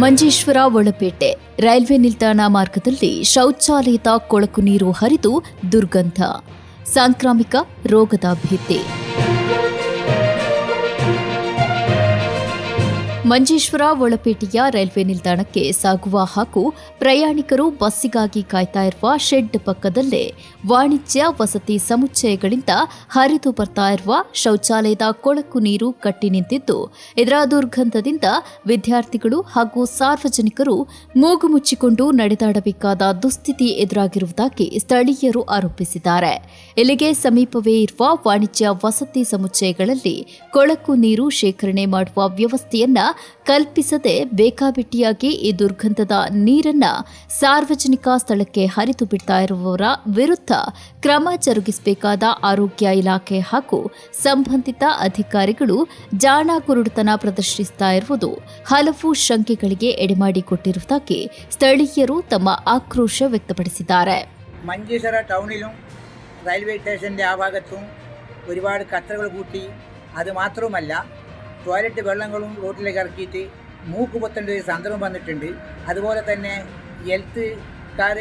Manjeshwar ಒಳಪೇಟೆ railway ನಿಲ್ದಾಣ ಮಾರ್ಗದಲ್ಲಿ ಶೌಚಾಲಯದ ಕೊಳಕು ನೀರು ಹರಿದು ದುರ್ಗಂಧ, ಸಾಂಕ್ರಾಮಿಕ ರೋಗದ ಭೀತಿ. ಮಂಜೇಶ್ವರ ಒಳಪೇಟೆಯ ರೈಲ್ವೆ ನಿಲ್ದಾಣಕ್ಕೆ ಸಾಗುವ ಹಾಗೂ ಪ್ರಯಾಣಿಕರು ಬಸ್ಸಿಗಾಗಿ ಕಾಯ್ತಾ ಇರುವ ಶೆಡ್ ಪಕ್ಕದಲ್ಲೇ ವಾಣಿಜ್ಯ ವಸತಿ ಸಮುಚ್ಚಯಗಳಿಂದ ಹರಿದು ಬರ್ತಾ ಇರುವ ಶೌಚಾಲಯದ ಕೊಳಕು ನೀರು ಕಟ್ಟಿ ನಿಂತಿದ್ದು, ಇದರ ದುರ್ಗಂಧದಿಂದ ವಿದ್ಯಾರ್ಥಿಗಳು ಹಾಗೂ ಸಾರ್ವಜನಿಕರು ಮೂಗು ಮುಚ್ಚಿಕೊಂಡು ನಡೆದಾಡಬೇಕಾದ ದುಸ್ಥಿತಿ ಎದುರಾಗಿರುವುದಾಗಿ ಸ್ಥಳೀಯರು ಆರೋಪಿಸಿದ್ದಾರೆ. ಇಲ್ಲಿಗೆ ಸಮೀಪವೇ ಇರುವ ವಾಣಿಜ್ಯ ವಸತಿ ಸಮುಚ್ಚಯಗಳಲ್ಲಿ ಕೊಳಕು ನೀರು ಶೇಖರಣೆ ಮಾಡುವ ವ್ಯವಸ್ಥೆಯನ್ನ ಕಲ್ಪಿಸದೆ ಬೇಕಾಬಿಟ್ಟಿಯಾಗಿ ಈ ದುರ್ಗಂಧದ ನೀರನ್ನ ಸಾರ್ವಜನಿಕ ಸ್ಥಳಕ್ಕೆ ಹರಿದು ಬಿಡ್ತಾ ಇರುವವರ ವಿರುದ್ಧ ಕ್ರಮ ಜರುಗಿಸಬೇಕಾದ ಆರೋಗ್ಯ ಇಲಾಖೆ ಹಾಗೂ ಸಂಬಂಧಿತ ಅಧಿಕಾರಿಗಳು ಜಾಣ ಕುರುಡುತನ ಪ್ರದರ್ಶಿಸುತ್ತಾ ಇರುವುದು ಹಲವು ಶಂಕೆಗಳಿಗೆ എടമാടിക്കൊണ്ടിരുന്നതാಗಿ സ്ഥലീയರು തಮ್ಮ ആക്രോശ വ്യക്തപ്പെടുത്തിದ್ದಾರೆ. മഞ്ചേശ്വര ടൗണിലും റെയിൽവേ സ്റ്റേഷൻ്റെ ആ ഭാഗത്തും ഒരുപാട് കച്ചറകൾ കൂട്ടി, അതുമാത്രവുമല്ല ടോയ്ലറ്റ് വെള്ളങ്ങളും റോഡിലേക്ക് ഇറക്കിയിട്ട് മൂക്ക് പൊത്തേണ്ട ഒരു സന്ദർഭം വന്നിട്ടുണ്ട്. അതുപോലെ തന്നെ ഹെൽത്തുകാർ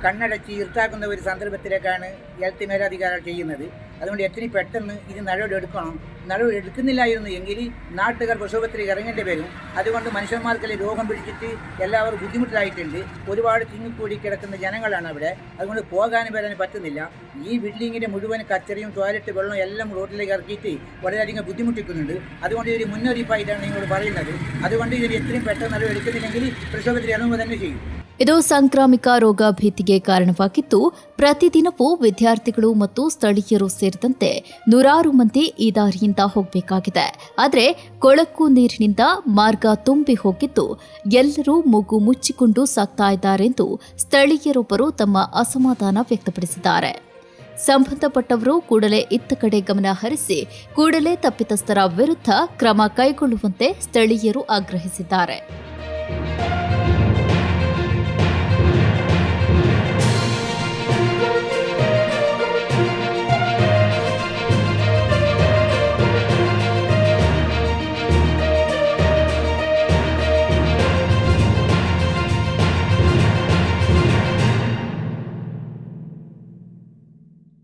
കണ്ണടച്ച് ഇരുട്ടാക്കുന്ന ഒരു സന്ദർഭത്തിലേക്കാണ് ഹെൽത്ത് മേലധികാരികൾ ചെയ്യുന്നത്. അതുകൊണ്ട് എത്രയും പെട്ടെന്ന് ഇത് നടപടിയെടുക്കണം. നടപടിയെടുക്കുന്നില്ലായിരുന്നു എങ്കിൽ നാട്ടുകാർ പ്രക്ഷോഭത്തിൽ ഇറങ്ങേണ്ടി വരും. അതുകൊണ്ട് മനുഷ്യന്മാർക്കെല്ലാം രോഗം പിടിച്ചിട്ട് എല്ലാവരും ബുദ്ധിമുട്ടിലായിട്ടുണ്ട്. ഒരുപാട് തിങ്ങിക്കൂടി കിടക്കുന്ന ജനങ്ങളാണ് അവിടെ. അതുകൊണ്ട് പോകാനും വരാനും പറ്റുന്നില്ല. ഈ ബിൽഡിങ്ങിൻ്റെ മുഴുവൻ കച്ചറയും ടോയ്ലറ്റ് വെള്ളവും എല്ലാം റോഡിലേക്ക് ഇറക്കിയിട്ട് വളരെയധികം ബുദ്ധിമുട്ടിക്കുന്നുണ്ട്. അതുകൊണ്ട് ഇതൊരു മുന്നറിയിപ്പായിട്ടാണ് നിങ്ങളോട് പറയുന്നത്. അതുകൊണ്ട് ഇതിന് എത്രയും പെട്ടെന്ന് നടപടിയെടുക്കുന്നില്ലെങ്കിൽ പ്രക്ഷോഭത്തിൽ ഇറങ്ങുക തന്നെ ചെയ്യും. ಇದು ಸಾಂಕ್ರಾಮಿಕ ರೋಗ ಭೀತಿಗೆ ಕಾರಣವಾಗಿದ್ದು, ಪ್ರತಿದಿನವೂ ವಿದ್ಯಾರ್ಥಿಗಳು ಮತ್ತು ಸ್ಥಳೀಯರು ಸೇರಿದಂತೆ ನೂರಾರು ಮಂದಿ ಈ ದಾರಿಯಿಂದ ಹೋಗಬೇಕಾಗಿದೆ. ಆದರೆ ಕೊಳಕು ನೀರಿನಿಂದ ಮಾರ್ಗ ತುಂಬಿ ಹೋಗಿದ್ದು, ಎಲ್ಲರೂ ಮೂಗು ಮುಚ್ಚಿಕೊಂಡು ಸಾಗ್ತಾ ಇದ್ದಾರೆಂದು ಸ್ಥಳೀಯರೊಬ್ಬರು ತಮ್ಮ ಅಸಮಾಧಾನ ವ್ಯಕ್ತಪಡಿಸಿದ್ದಾರೆ. ಸಂಬಂಧಪಟ್ಟವರು ಕೂಡಲೇ ಇತ್ತ ಕಡೆ ಗಮನ ಹರಿಸಿ ಕೂಡಲೇ ತಪ್ಪಿತಸ್ಥರ ವಿರುದ್ಧ ಕ್ರಮ ಕೈಗೊಳ್ಳುವಂತೆ ಸ್ಥಳೀಯರು ಆಗ್ರಹಿಸಿದ್ದಾರೆ.